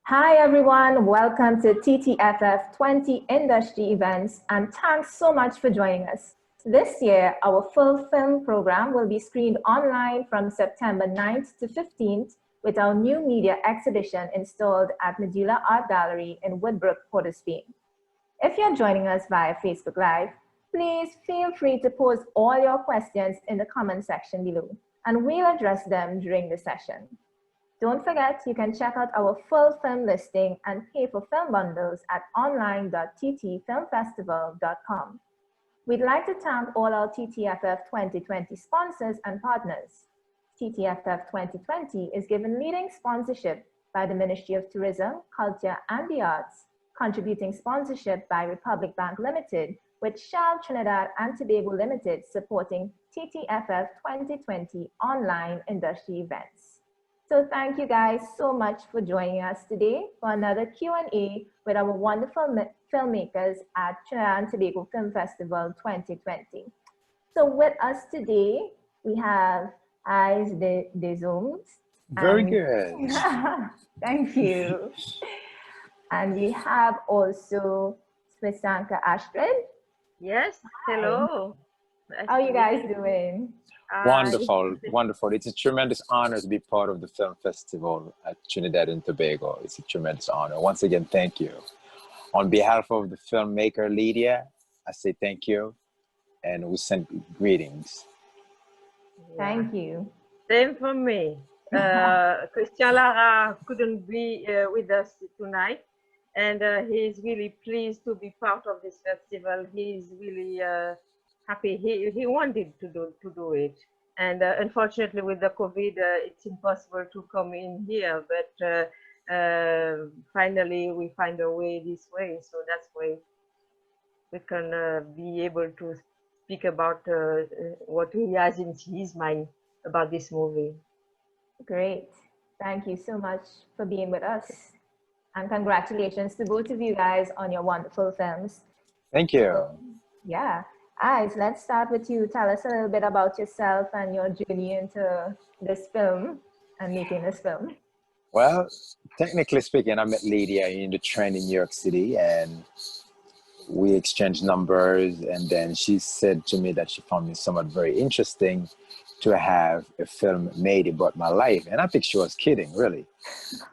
Hi everyone, welcome to ttff 20 industry events and thanks so much for joining us. This year, our full film program will be screened online from September 9th to 15th with our new media exhibition installed at Medulla Art Gallery in Woodbrook, Port of Spain. If you're joining us via Facebook Live, please feel free to post all your questions in the comment section below and we'll address them during the session. Don't forget, you can check out our full film listing and pay for film bundles at online.ttfilmfestival.com. We'd like to thank all our TTFF 2020 sponsors and partners. TTFF 2020 is given leading sponsorship by the Ministry of Tourism, Culture and the Arts, contributing sponsorship by Republic Bank Limited, with Shell Trinidad and Tobago Limited supporting TTFF 2020 online industry events. So thank you guys so much for joining us today for another Q&A with our wonderful filmmakers at Trinidad and Tobago Film Festival 2020. So with us today, we have Yves Deshommes. Very good. Thank you. And we have also Siwsanker Astrid. Yes, hello. How are you guys doing? Wonderful, wonderful. It's a tremendous honor to be part of the film festival at Trinidad and Tobago. It's a tremendous honor. Once again, thank you. On behalf of the filmmaker Lydia, I say thank you and we send greetings. Thank you. Same for me. Christian Lara couldn't be with us tonight, and he's really pleased to be part of this festival. He's really happy. He wanted to do it, and unfortunately with the COVID, it's impossible to come in here. But finally, we find a way this way, so that's why we can be able to speak about what he has in his mind about this movie. Great. Thank you so much for being with us. And congratulations to both of you guys on your wonderful films. Thank you. Yeah. Yves, let's start with you. Tell us a little bit about yourself and your journey into this film and making this film. Well, technically speaking, I met Lydia in the train in New York City and we exchanged numbers, and then she said to me that she found me somewhat very interesting to have a film made about my life. And I think she was kidding, really.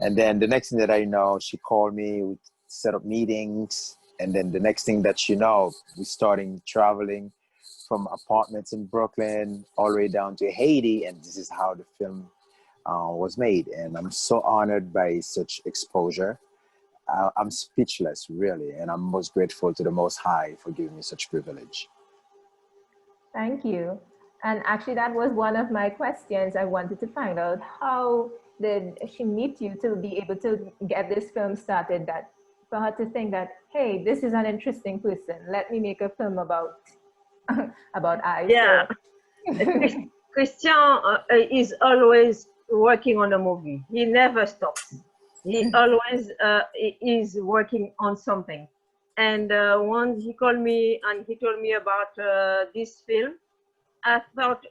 And then the next thing that I know, she called me, we set up meetings. And then the next thing that you know, we starting traveling from apartments in Brooklyn all the way down to Haiti. And this is how the film was made. And I'm so honored by such exposure. I'm speechless, really. And I'm most grateful to the Most High for giving me such privilege. Thank you. And actually, that was one of my questions. I wanted to find out, how did she meet you to be able to get this film started, that for her to think that, hey, this is an interesting person, let me make a film about Yves. Yeah. So. Christian is always working on a movie. He never stops. He always is working on something. And once he called me and he told me about this film, I thought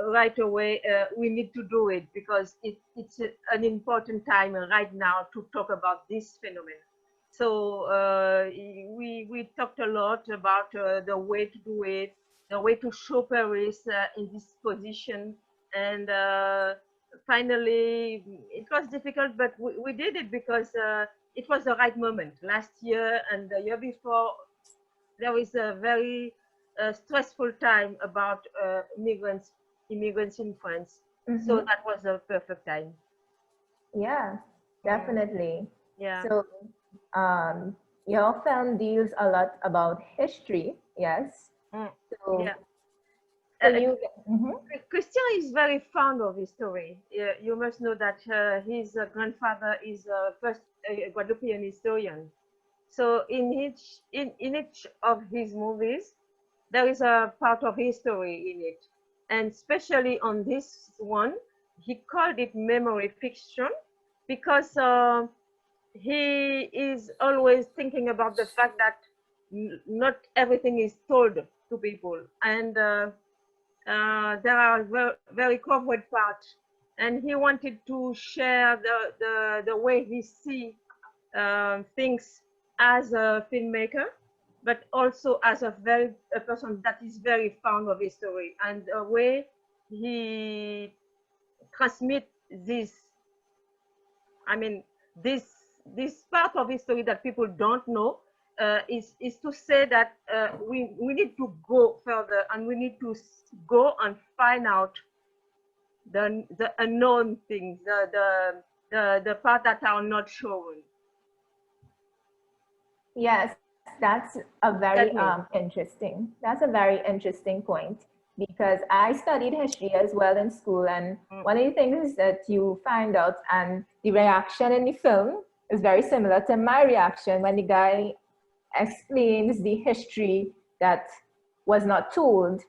right away we need to do it because it's an important time right now to talk about this phenomenon. So we talked a lot about the way to do it, the way to show Paris in this position, and finally it was difficult, but we did it because it was the right moment. Last year and the year before, there was a very stressful time about immigrants in France. Mm-hmm. So that was a perfect time. Yeah, definitely. Yeah. So your film deals a lot about history, yes? So, yeah. Christian is very fond of history. You must know that his grandfather is first a Guadeloupean historian. So in each of his movies, there is a part of history in it. And especially on this one, he called it memory fiction because he is always thinking about the fact that not everything is told to people. And there are very covered parts. And he wanted to share the way he sees things as a filmmaker, but also as a person that is very fond of history, and the way he transmit this, I mean, this part of history that people don't know, is to say that we need to go further, and we need to go and find out the unknown things, the part that are not shown. Yes, that's a very interesting. That's a very interesting point, because I studied history as well in school, and one of the things that you find out, and the reaction in the film is very similar to my reaction when the guy explains the history that was not told.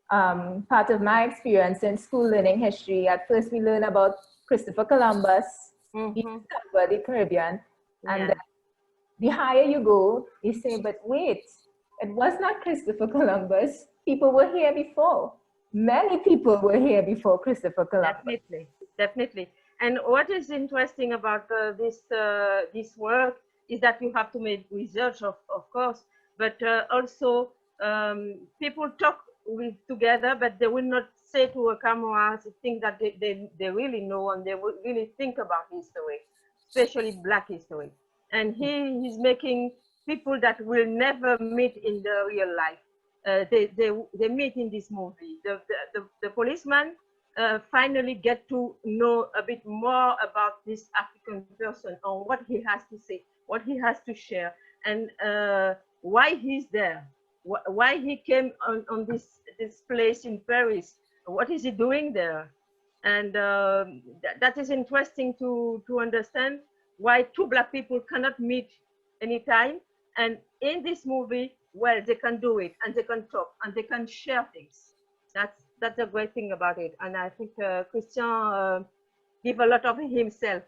Part of my experience in school learning history, at first we learn about Christopher Columbus, he discovered the Caribbean, and then the higher you go, you say, but wait, it was not Christopher Columbus. People were here before. Many people were here before Christopher Columbus. Definitely, definitely. And what is interesting about this work is that you have to make research, of course, but also people talk together, but they will not say to a camera things that they really know, and they will really think about history, especially Black history. And he is making people that will never meet in the real life. They meet in this movie. The policeman finally get to know a bit more about this African person, on what he has to say, what he has to share, and why he's there, why he came on this place in Paris, what is he doing there. And that is interesting to understand why two Black people cannot meet anytime. And in this movie, well, they can do it, and they can talk, and they can share things. That's a great thing about it. And I think Christian give a lot of himself,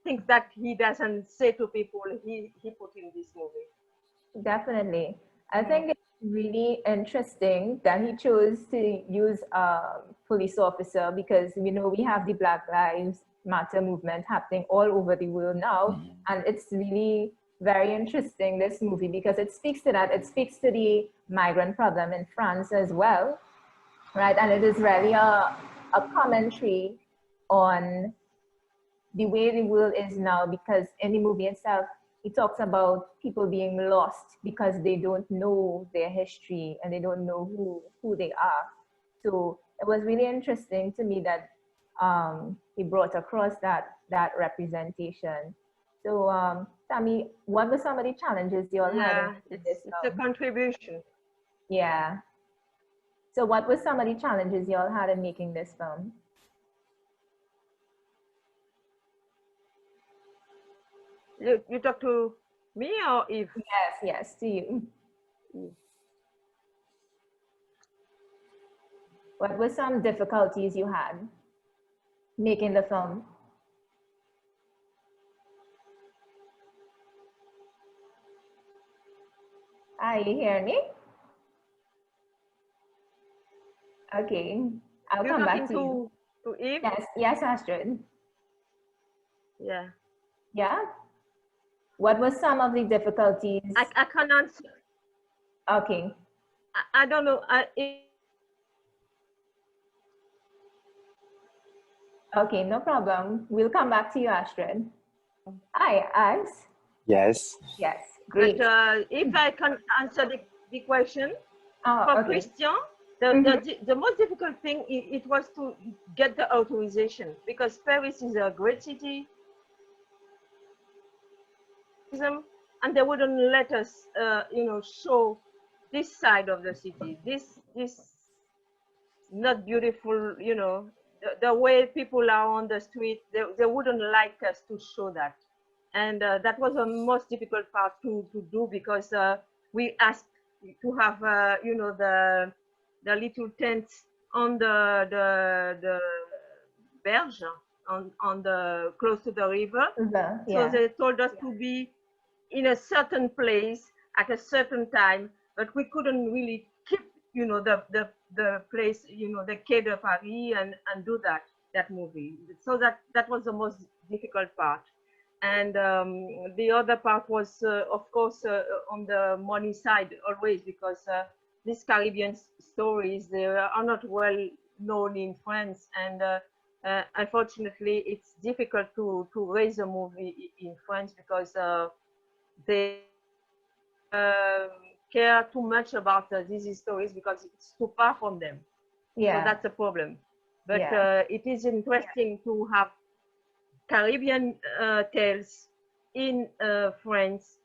things that he doesn't say to people, he put in this movie. Definitely. I think it's really interesting that he chose to use a police officer, because we know we have the Black Lives Matter movement happening all over the world now. And it's really very interesting, this movie, because it speaks to that. It speaks to the migrant problem in France as well, right? And it is really a commentary on the way the world is now, because in the movie itself, it talks about people being lost because they don't know their history and they don't know who they are. So it was really interesting to me that he brought across that representation. So Tammy, what were some of the challenges you all had in this film? It's a contribution. Yeah. So what were some of the challenges you all had in making this film? You talk to me or Yves? Yes, to you. What were some difficulties you had making the film? Are you hearing me? Okay, I'll come back to you. To Yves? Yes, Astrid. Yeah. Yeah? What were some of the difficulties? I can't answer. Okay. I don't know. Okay, no problem. We'll come back to you, Astrid. Hi, Ives. Yes. Yes, great. But if I can answer the question, for okay. Christian, the most difficult thing, it was to get the authorization, because Paris is a great city, and they wouldn't let us, show this side of the city. This not beautiful, the way people are on the street. They wouldn't like us to show that, and that was the most difficult part to do, because we asked to have, the little tents on the berge, on the close to the river. So they told us to be in a certain place at a certain time, but we couldn't really keep, the place, the Quai de Paris, and do that movie. So that was the most difficult part. And the other part was, of course, on the money side always, because these Caribbean stories, they are not well known in France, and unfortunately, it's difficult to raise a movie in France because they care too much about these stories because it's too far from them. So that's a problem. But it is interesting to have Caribbean tales in France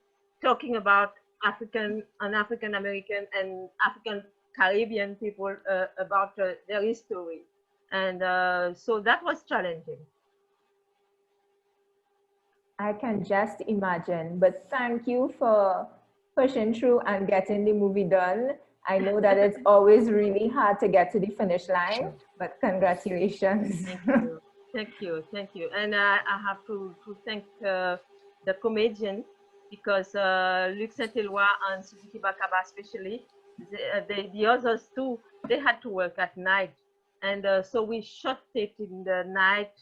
talking about African American and African Caribbean people about their history. And so that was challenging. I can just imagine, but thank you for pushing through and getting the movie done. I know that it's always really hard to get to the finish line, but congratulations. Thank you, thank you, thank you. And I have to thank the comedian, because Luc Saint-Éloi and Suzuki Bakaba especially, the others too, they had to work at night. And so we shot it in the night,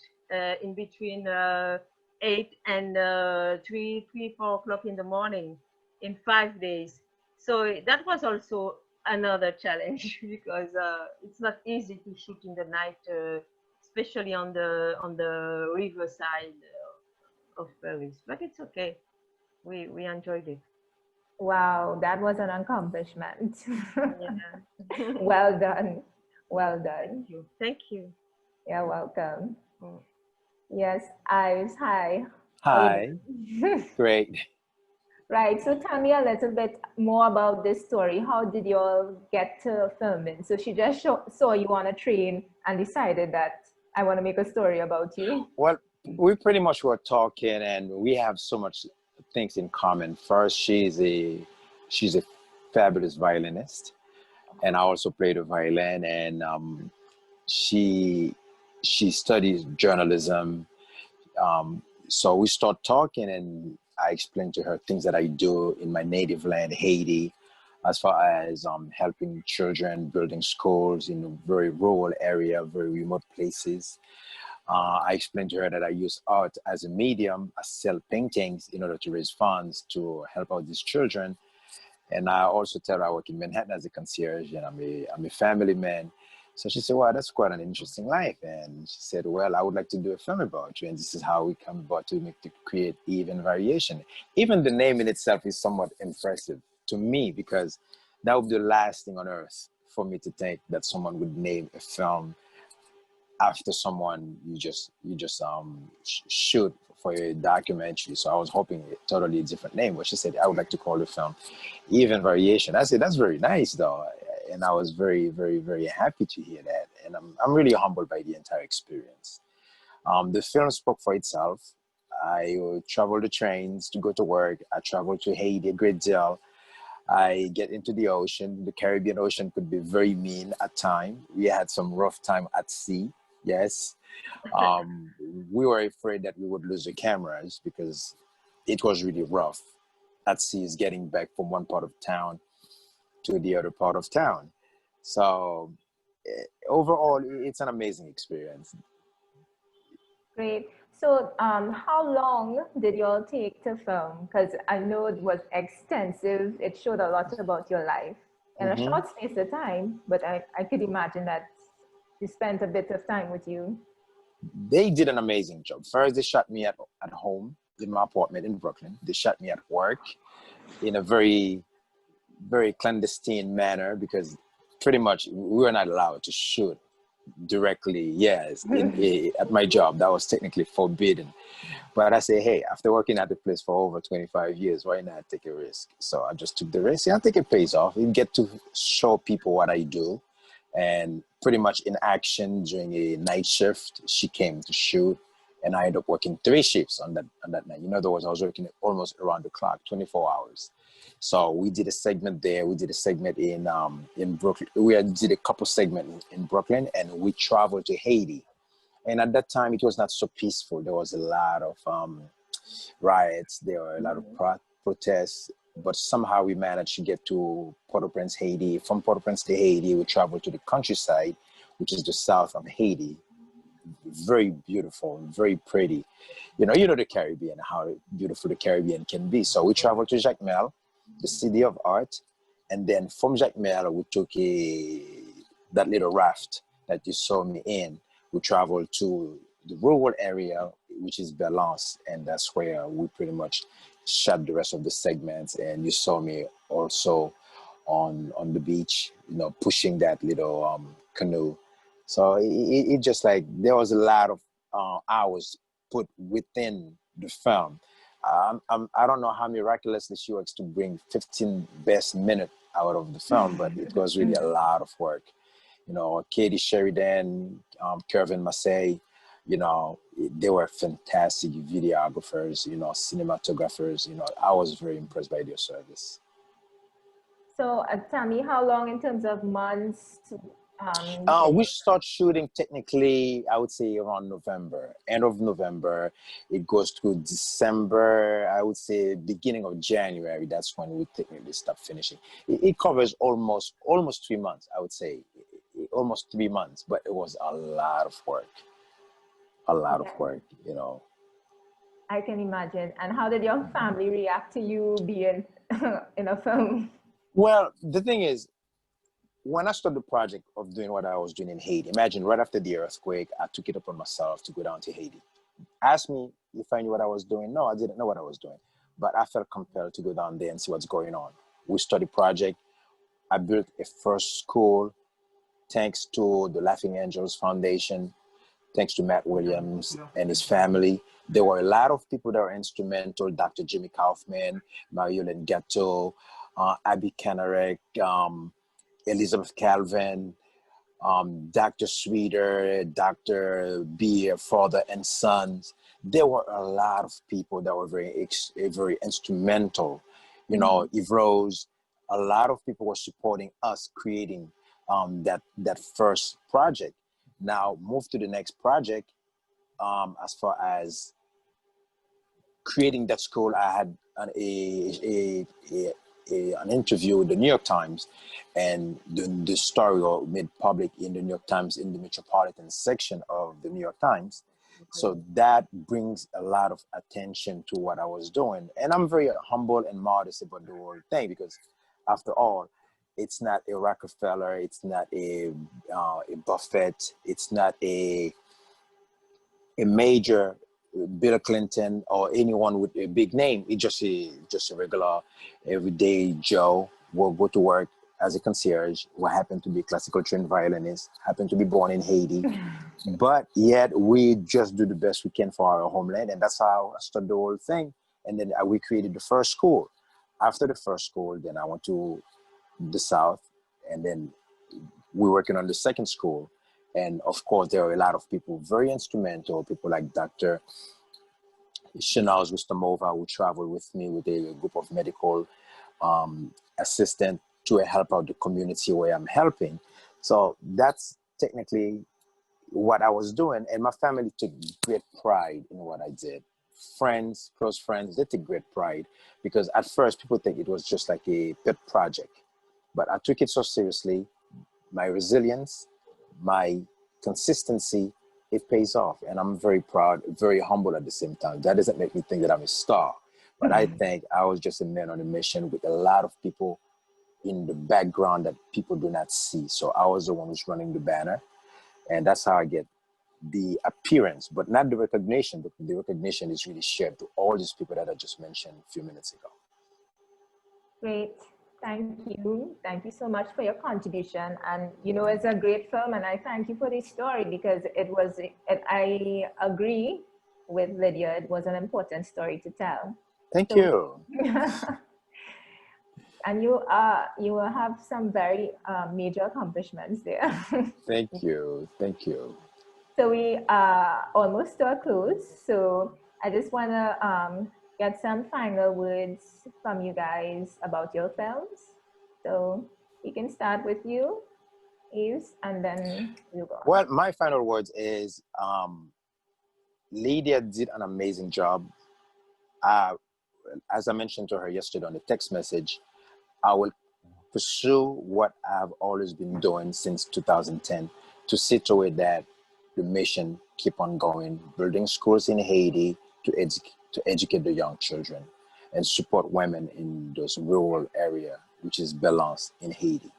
in between 8 and 4 o'clock in the morning, in 5 days. So that was also another challenge because it's not easy to shoot in the night, especially on the river side of Paris. But it's okay. We enjoyed it. Wow, that was an accomplishment. Yeah. Well done. Well done. Thank you. Thank you. You're welcome. Yes, Yves, hi. Hi. Great. Right, so tell me a little bit more about this story. How did you all get to filming? So she just saw you on a train and decided that I want to make a story about you. Well, we pretty much were talking, and we have so much things in common. First, she's a fabulous violinist, and I also play the violin. And she studies journalism. So we start talking, and I explained to her things that I do in my native land, Haiti, as far as helping children, building schools in a very rural area, very remote places. I explained to her that I use art as a medium. I sell paintings in order to raise funds to help out these children. And I also tell her I work in Manhattan as a concierge, and I'm a family man. So she said, "Wow, that's quite an interesting life." And she said, "Well, I would like to do a film about you." And this is how we come about to create Yves and Variation. Even the name in itself is somewhat impressive to me, because that would be the last thing on earth for me to think that someone would name a film after someone you just shoot for a documentary. So I was hoping a totally different name, but she said, "I would like to call the film Yves and Variation." I said, "That's very nice though." And I was very, very, very happy to hear that. And I'm really humbled by the entire experience. The film spoke for itself. I traveled the trains to go to work. I traveled to Haiti a great deal. I get into the ocean. The Caribbean Ocean could be very mean at times. We had some rough time at sea. Yes. We were afraid that we would lose the cameras because it was really rough at sea, is getting back from one part of town to the other part of town. So overall, it's an amazing experience. Great. So how long did you all take to film? Because I know it was extensive. It showed a lot about your life in a short space of time, but I could imagine that you spent a bit of time with you. They did an amazing job. First, they shot me at home in my apartment in Brooklyn. They shot me at work in a very, very clandestine manner, because pretty much we were not allowed to shoot directly, yes, at my job. That was technically forbidden. But I say, hey, after working at the place for over 25 years, why not take a risk? So I just took the risk. I think it pays off. You get to show people what I do. And pretty much in action during a night shift, she came to shoot, and I ended up working 3 shifts on that night. In other words, I was working almost around the clock, 24 hours. So we did a segment there. We did a segment in Brooklyn. We did a couple segments in Brooklyn, and we traveled to Haiti. And at that time, it was not so peaceful. There was a lot of riots. There were a lot of protests. But somehow we managed to get to Port-au-Prince, Haiti. From Port-au-Prince to Haiti, we traveled to the countryside, which is the south of Haiti. very beautiful, very pretty. You know the Caribbean, how beautiful the Caribbean can be. So we traveled to Jacmel, the city of art, and then from Jacmel we took that little raft that you saw me in. We traveled to the rural area, which is Belance, and that's where we pretty much shot the rest of the segments. And you saw me also on the beach, pushing that little canoe. So it just like there was a lot of hours put within the film. I don't know how miraculously she works to bring 15 best minutes out of the film, but it was really a lot of work. Katie Sheridan, Kervin Massey, they were fantastic videographers, cinematographers. I was very impressed by their service. So tell me, how long in terms of months? We start shooting technically, I would say around November, end of November. It goes through December, I would say beginning of January. That's when we technically start finishing. It covers almost 3 months, I would say, almost 3 months, but it was a lot of work, I can imagine. And how did your family react to you being in a film? Well, the thing is, when I started the project of doing what I was doing in Haiti, imagine right after the earthquake, I took it upon myself to go down to Haiti. Ask me if I knew what I was doing. No, I didn't know what I was doing. But I felt compelled to go down there and see what's going on. We started the project. I built a first school thanks to the Laughing Angels Foundation, thanks to Matt Williams and his family. There were a lot of people that were instrumental: Dr. Jimmy Kaufman, Marie-Hélène Gatto, Abby Kanarek, Elizabeth Calvin, Dr. Sweeter, Dr. Beer, father and sons. There were a lot of people that were very instrumental. Yves Rose, a lot of people were supporting us creating that first project. Now move to the next project. As far as creating that school, I had an interview with the New York Times, and the story was made public in the New York Times in the metropolitan section of the New York Times. So that brings a lot of attention to what I was doing. And I'm very humble and modest about the whole thing, because after all, it's not a Rockefeller, it's not a Buffett, it's not a major Bill Clinton or anyone with a big name. It's just a regular, everyday Joe will go to work as a concierge, who happened to be a classical trained violinist, happened to be born in Haiti. But yet we just do the best we can for our homeland. And that's how I started the whole thing. And then we created the first school. After the first school, then I went to the South, and then we're working on the second school. And of course, there are a lot of people very instrumental, people like Dr. Shanaz Rustamova, who traveled with me with a group of medical assistants to help out the community where I'm helping. So that's technically what I was doing. And my family took great pride in what I did. Friends, close friends, they took great pride, because at first people think it was just like a pet project. But I took it so seriously. My resilience, my consistency, it pays off. And I'm very proud, very humble at the same time. That doesn't make me think that I'm a star, but I think I was just a man on a mission with a lot of people in the background that people do not see. So I was the one who's running the banner, and that's how I get the appearance, but not the recognition. But the recognition is really shared to all these people that I just mentioned a few minutes ago. Great. Thank you. Thank you so much for your contribution. And, it's a great film, and I thank you for this story, because I agree with Lydia. It was an important story to tell. Thank you. And you have some very major accomplishments there. Thank you. Thank you. So we are almost to a close. So I just want to get some final words from you guys about your films. So we can start with you, Yves, and then you go. Well, my final words is Lydia did an amazing job. As I mentioned to her yesterday on the text message, I will pursue what I've always been doing since 2010, to see to it that the mission keep on going, building schools in Haiti to educate the young children and support women in those rural area, which is Belance in Haiti.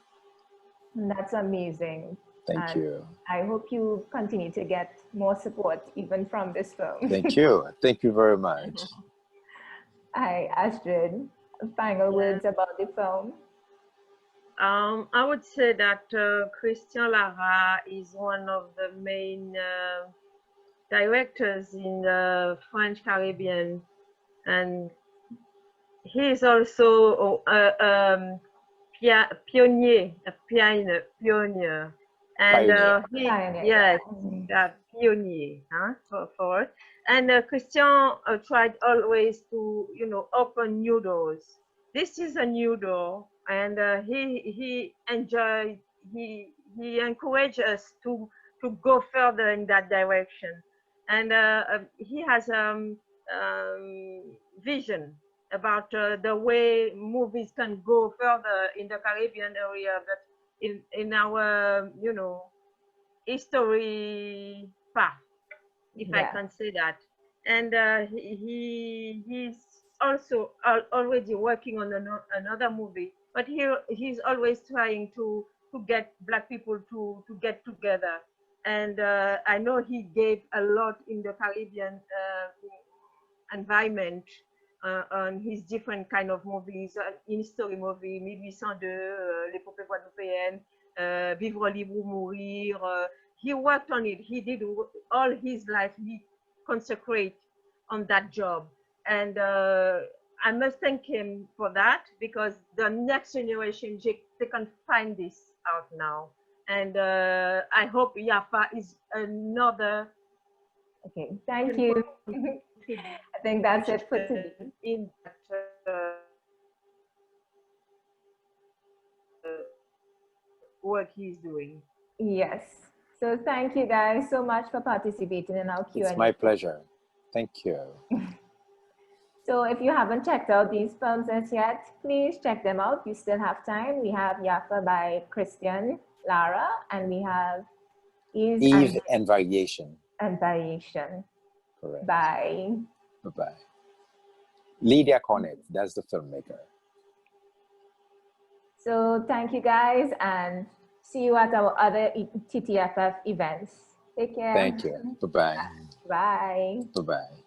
That's amazing. Thank you. I hope you continue to get more support even from this film. Thank you. Thank you very much. Hi, Astrid. Final words about the film? I would say that Christian Lara is one of the main directors in the French Caribbean, and he is also a pioneer, and Pioneer. that pioneer, for it. And Christian tried always to, open new doors. This is a new door, and he enjoyed, he encouraged us to go further in that direction, and he has vision about the way movies can go further in the Caribbean area, but in our history path, if I can say that. And he's also already working on another movie, but he's always trying to get Black people to get together. And I know he gave a lot in the Caribbean environment on his different kind of movies, history movie, 1802, Les Poupées Guadeloupéennes, Vivre libre ou mourir. He worked on it. He did all his life. He consecrate on that job, and I must thank him for that, because the next generation, they can find this out now, and I hope YAFA is another. Okay, thank you. I think that's it for today. In that work he's doing. Yes. So thank you guys so much for participating in our Q&A. It's my pleasure. Thank you. So if you haven't checked out these films as yet, please check them out. You still have time. We have YAFA by Christian Lara, and we have Yves and Variation. And Variation. Correct. Bye. Bye-bye. Lydia Cornet, that's the filmmaker. So thank you guys, and see you at our other TTFF events. Take care. Thank you. Bye-bye. Bye. Bye-bye.